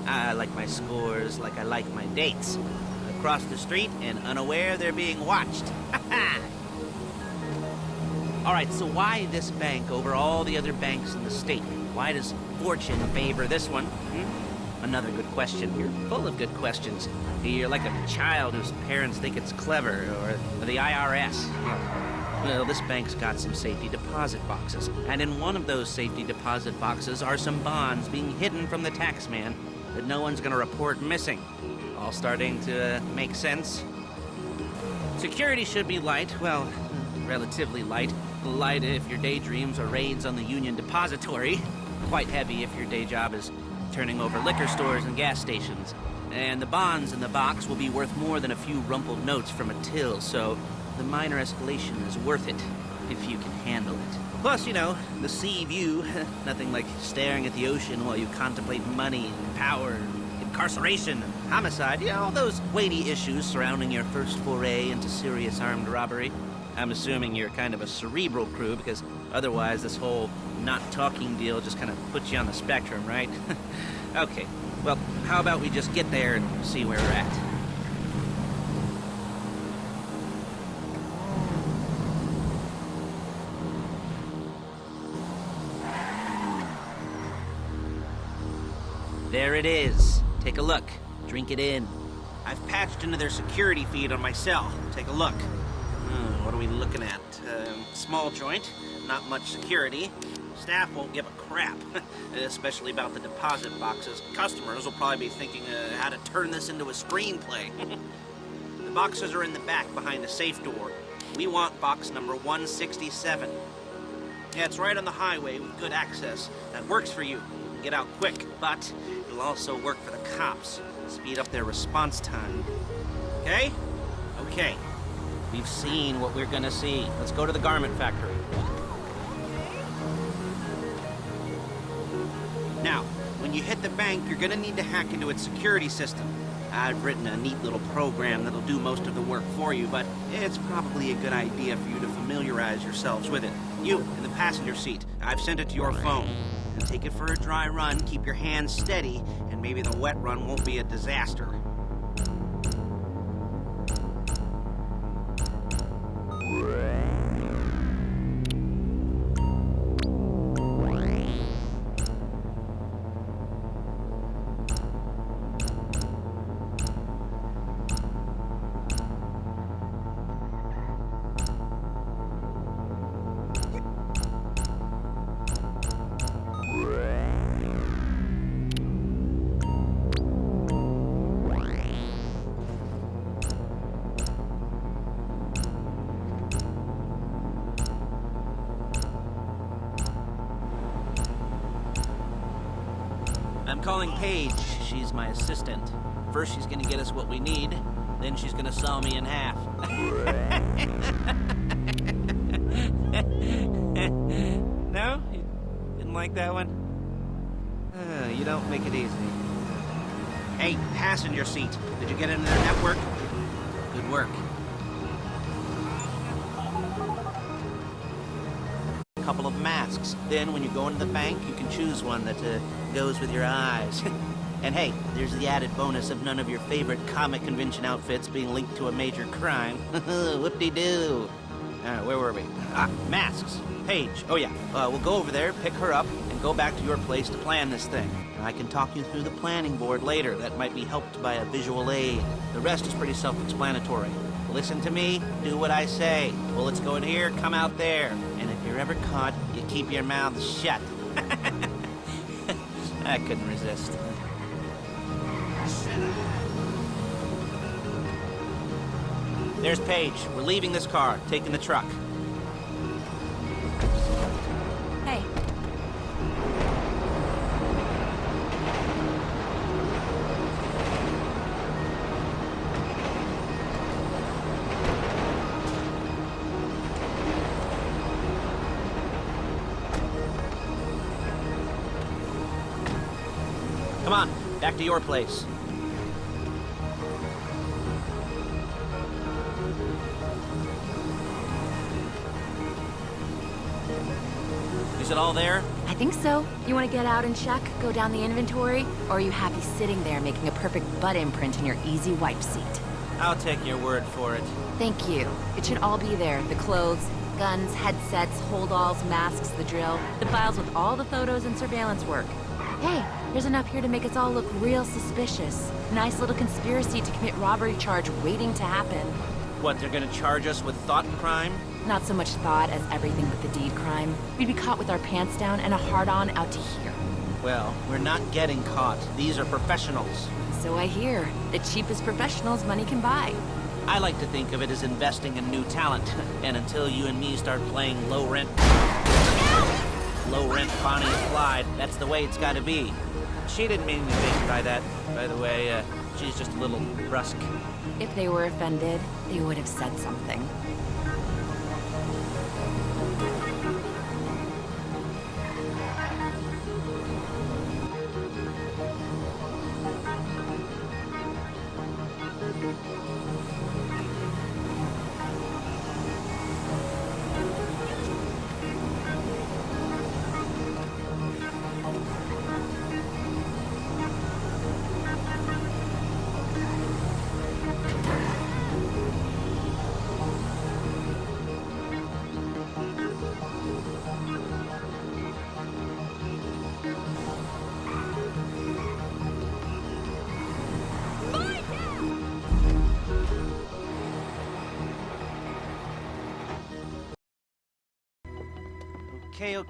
I like my scores like I like my dates. Across the street and unaware they're being watched. Alright, so why this bank over all the other banks in the state? Why does fortune favor this one? Another good question. You're full of good questions. You're like a child whose parents think it's clever, or the IRS. Well, this bank's got some safety deposit boxes, and in one of those safety deposit boxes are some bonds being hidden from the tax man that no one's gonna report missing. All starting to make sense? Security should be light, well, relatively light. Light if your daydreams are raids on the Union Depository. Quite heavy if your day job is turning over liquor stores and gas stations. And the bonds in the box will be worth more than a few rumpled notes from a till, so the minor escalation is worth it, if you can handle it. Plus, you know, the sea view, nothing like staring at the ocean while you contemplate money and power and incarceration and homicide, you know, all those weighty issues surrounding your first foray into serious armed robbery. I'm assuming you're kind of a cerebral crew, because otherwise this whole not talking deal just kind of puts you on the spectrum, right? Okay, well, how about we just get there and see where we're at? There it is. Take a look. Drink it in. I've patched into their security feed on my cell. Take a look. What are we looking at? Small joint, not much security. Staff won't give a crap, especially about the deposit boxes. Customers will probably be thinking how to turn this into a screenplay. The boxes are in the back behind the safe door. We want box number 167. Yeah, it's right on the highway with good access. That works for you. Get out quick, but it'll also work for the cops. Speed up their response time. Okay? Okay. We've seen what we're gonna see. Let's go to the garment factory. Now, when you hit the bank, you're gonna need to hack into its security system. I've written a neat little program that'll do most of the work for you, but it's probably a good idea for you to familiarize yourselves with it. You, in the passenger seat, I've sent it to your phone. And take it for a dry run, keep your hands steady, and maybe the wet run won't be a disaster. I'm calling Paige. She's my assistant. First she's gonna get us what we need, then she's gonna saw me in half. No? You didn't like that one? You don't make it easy. Hey, passenger seat. Did you get into their network? Good work. Couple of masks. Then when you go into the bank, you can choose one that goes with your eyes. And hey, there's the added bonus of none of your favorite comic convention outfits being linked to a major crime. Whoop-de-doo. Where were we? Masks. Paige. Oh yeah, we'll go over there, pick her up, and go back to your place to plan this thing. I can talk you through the planning board later. That might be helped by a visual aid. The rest is pretty self-explanatory. Listen to me, do what I say. Bullets go in here, come out there. And if you're ever caught, you keep your mouth shut. I couldn't resist. There's Paige. We're leaving this car, taking the truck. Hey. Come on, back to your place. Is it all there? I think so. You want to get out and check, go down the inventory, or are you happy sitting there making a perfect butt imprint in your easy wipe seat? I'll take your word for it. Thank you. It should all be there. The clothes, guns, headsets, holdalls, masks, the drill, the files with all the photos and surveillance work. Hey, there's enough here to make us all look real suspicious. Nice little conspiracy to commit robbery charge waiting to happen. What, they're gonna charge us with thought crime? Not so much thought as everything but the deed crime. We'd be caught with our pants down and a hard-on out to here. Well, we're not getting caught. These are professionals. So I hear. The cheapest professionals money can buy. I like to think of it as investing in new talent. And until you and me start playing low rent Bonnie and Clyde, that's the way it's gotta be. She didn't mean anything by that, by the way. She's just a little brusque. If they were offended, they would have said something.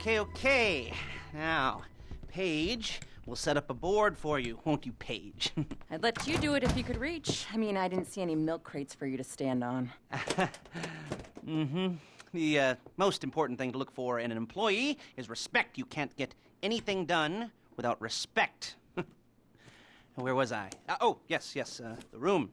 Okay. Now, Paige, we'll set up a board for you, won't you, Paige? I'd let you do it if you could reach. I mean, I didn't see any milk crates for you to stand on. The most important thing to look for in an employee is respect. You can't get anything done without respect. Where was I? Yes, the room.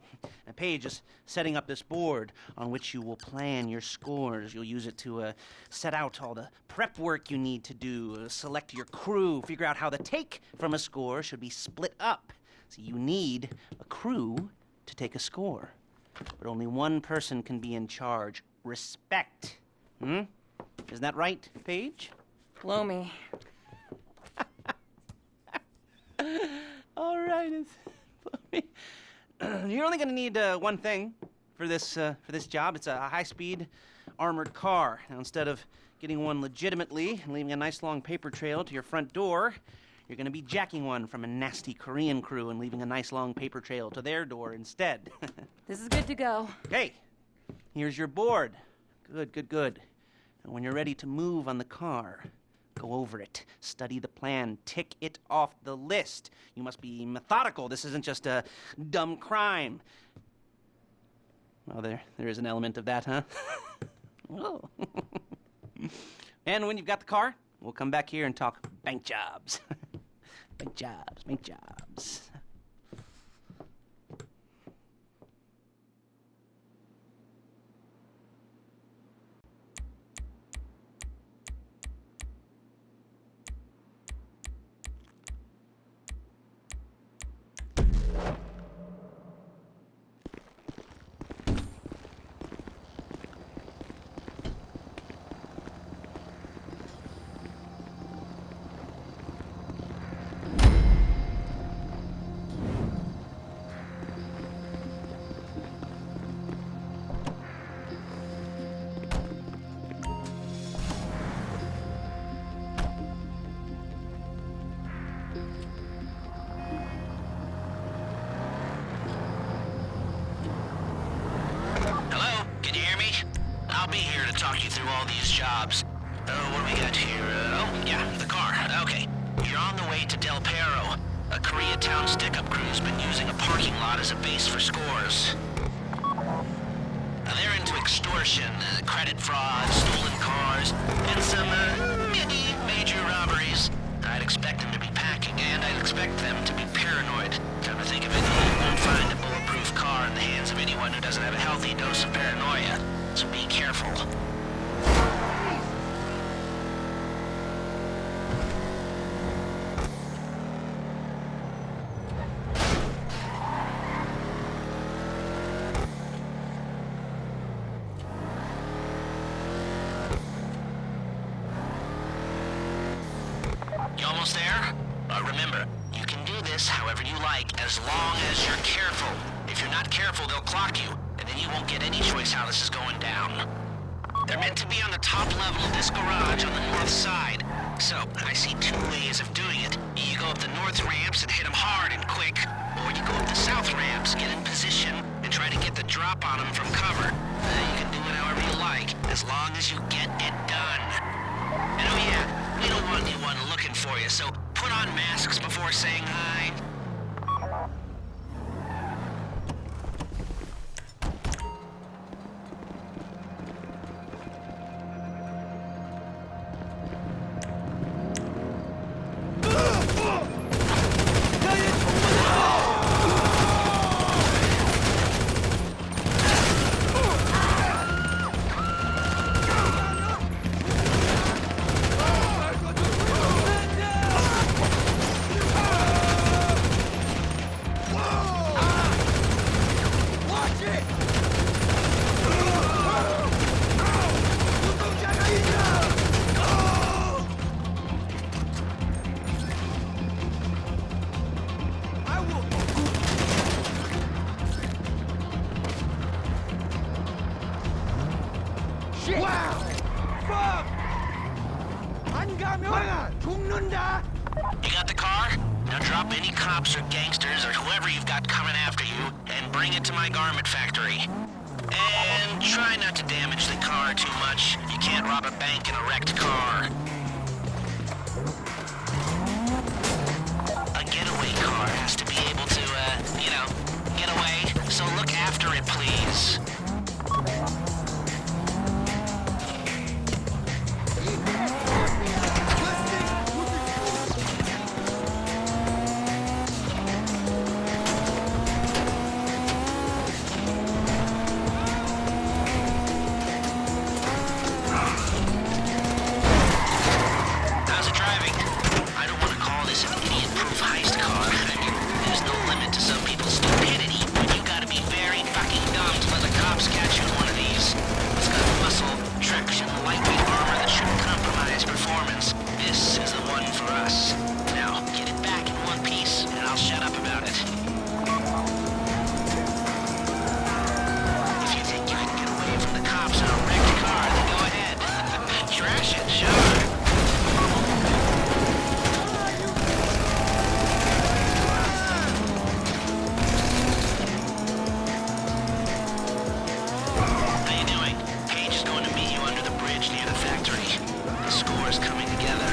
Paige is setting up this board on which you will plan your scores. You'll use it to set out all the prep work you need to do, select your crew, figure out how the take from a score should be split up. So you need a crew to take a score. But only one person can be in charge. Respect. Isn't that right, Paige? Blow me. All right, you're only gonna need one thing for this job. It's a high-speed armored car. Now, instead of getting one legitimately and leaving a nice long paper trail to your front door, you're gonna be jacking one from a nasty Korean crew and leaving a nice long paper trail to their door instead. This is good to go. Okay, here's your board. Good. And when you're ready to move on the car, go over it, study the plan, tick it off the list. You must be methodical. This isn't just a dumb crime. Well, there is an element of that, huh? Oh. And when you've got the car, we'll come back here and talk bank jobs. Bank jobs. Talk you through all these jobs. What do we got here? The car. Okay. You're on the way to Del Perro. A Koreatown stick-up crew's been using a parking lot as a base for scores. They're into extortion, credit fraud, stolen cars, and some, major robberies. I'd expect them to be packing, and I'd expect them to be paranoid. Come to think of it, you won't find a bulletproof car in the hands of anyone who doesn't have a healthy dose of paranoia. So be careful. You almost there? Remember, you can do this however you like, as long as you're careful. If you're not careful, they'll clock you, and then you won't get any choice how this is going down. They're meant to be on the top level of this garage on the north side. So, I see two ways of doing it. You go up the north ramps and hit them hard and quick, or you go up the south ramps, get in position, and try to get the drop on them from cover. You can do it however you like, as long as you get it done. And oh yeah, we don't want anyone looking for you, so put on masks before saying hi. You got the car? Now drop any cops or gangsters or whoever you've got coming after you and bring it to my garment factory. And try not to damage the car too much. You can't rob a bank in a wrecked car. A getaway car has to be able to, get away. So look after it, please. How's it driving? I don't want to call this an idiot-proof heist car. There's no limit to some people's stupidity, but you gotta be very fucking dumb to let the cops catch you in one of these. It's got muscle, traction, lightweight armor that shouldn't compromise performance. This is the one for us. Now, get it back in one piece, and I'll shut up about it. If you think you can get away from the cops in a wrecked car, then go ahead. Trash it, sure. How you doing? Paige is going to meet you under the bridge near the factory. The score is coming together.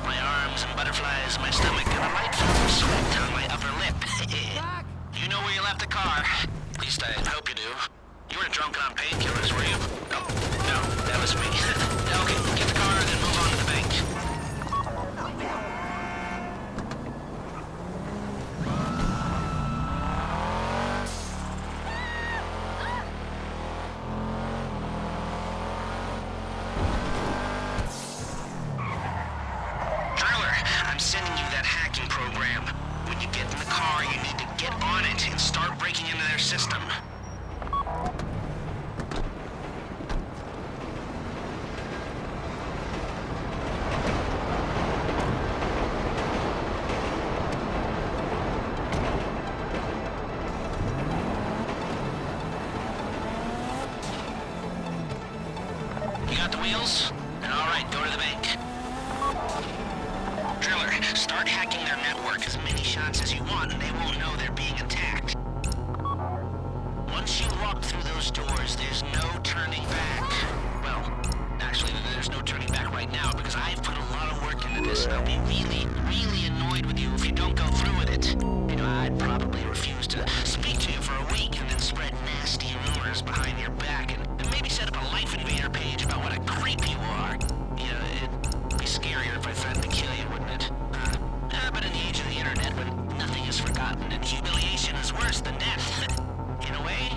my arms and butterflies in my stomach, and a light film of sweat on my upper lip. You know where you left the car. At least I hope you do. You weren't drunk on painkillers, were you? Oh, no, that was me. Okay, get the car, then move on to the bank. Driller, I'm sending you that hacking program. When you get in the car, you need to get on it and start breaking into their system. You got the wheels? All right, go to the bank. Driller, start hacking their network as many shots as you want, and they won't know they're being attacked. Once you walk through those doors, there's no turning back. Well, actually, there's no turning back right now, because I've put a lot of work into this, and I'll be really, really annoyed with you if you don't go through with it. You know, I'd probably refuse to speak to you for a week and then spread nasty rumors behind your back, and maybe set up a Life Invader page about what a creep you are. You know, it'd be scarier if I threatened to kill you, wouldn't it? But in the age of the internet, when nothing is forgotten and humiliation is worse than death, in a way?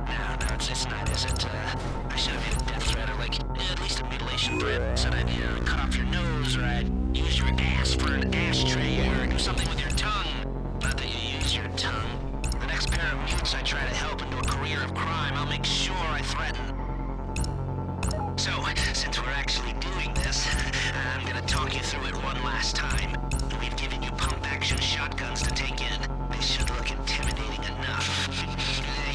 No, it's not, is it? I should have made a death threat, or like, at least a mutilation threat. Said I'd, cut off your nose, or I'd use your ass for an ashtray, or do something with your tongue. Not that you use your tongue. The next pair of mutes I try to help into a career of crime, I'll make sure I threaten. So, since we're actually doing this, I'm gonna talk you through it one last time. We've given you pump-action shotguns to take in. They should look intimidating enough.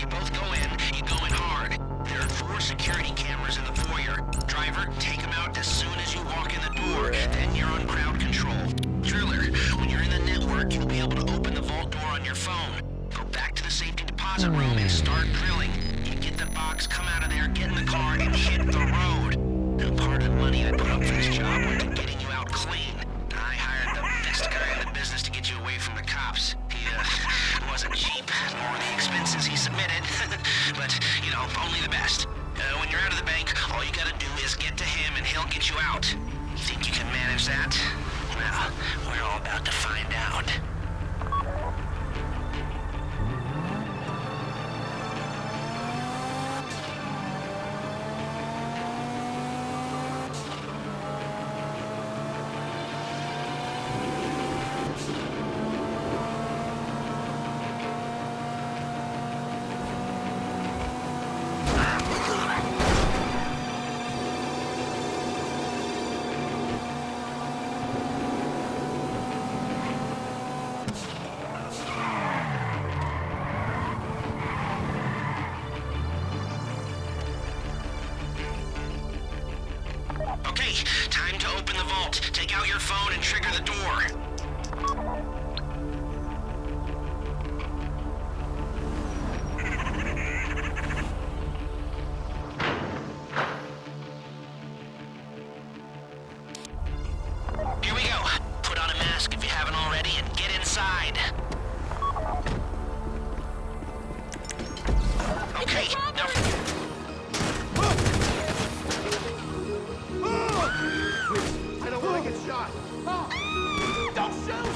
You both go in, you go in hard. There are 4 security cameras in the foyer. Driver, take them out as soon as you walk in the door. Then you're on crowd control. Driller, when you're in the network, you'll be able to open the vault door on your phone. Go back to the safety deposit room and start drilling. You get the box, come out of there, get in the car, and hit the road. Now, part of the money I put up for this job went to getting you out clean. I hired the best guy in the business to get you away from the cops. He, wasn't cheap, nor the expenses he submitted. But, only the best. When you're out of the bank, all you gotta do is get to him and he'll get you out. You think you can manage that? Well, we're all about to find out. Okay, time to open the vault. Take out your phone and trigger the door. Here we go. Put on a mask if you haven't already and get inside. Okay, now... I don't want to get shot. Don't shoot!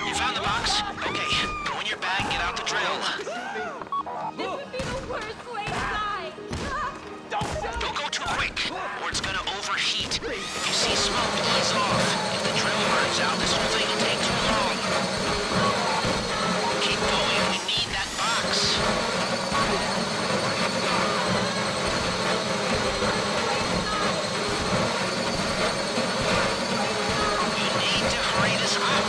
You found the box? Okay, go in your bag and get out the drill. This would be the worst way to die. Don't shoot! Don't go too quick, or it's gonna overheat. If you see smoke, ease off. If the drill burns out, this whole thing will take too long. Keep going, we need that box. You need to hurry this up.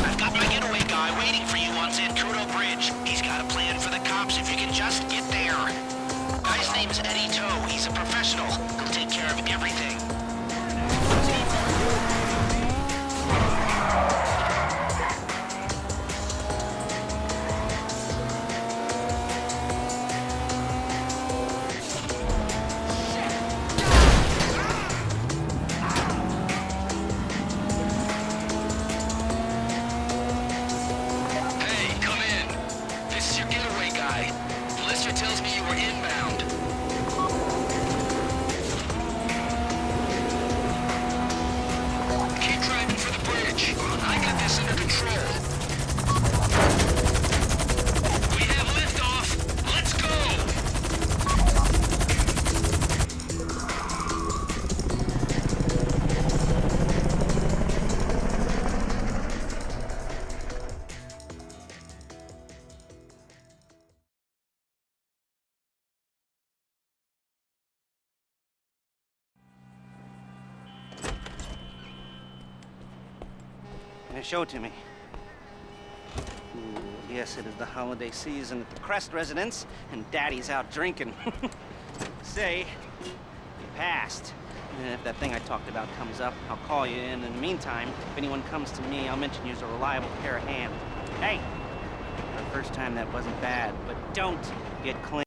I've got my getaway guy waiting for you on Zancudo Bridge. He's got a plan for the cops if you can just get there. Guy's name's Eddie Toe. He's a professional. He'll take care of everything. Hey, come in. This is your getaway guy. Lister tells me you were inbound. Keep driving for the bridge. I got this under control. We have liftoff. Let's go! Show it to me. Ooh, yes, it is the holiday season at the Crest residence, and Daddy's out drinking. Say, you passed. And if that thing I talked about comes up, I'll call you in. In the meantime, if anyone comes to me, I'll mention you as a reliable pair of hands. Hey, the first time that wasn't bad, but don't get clean.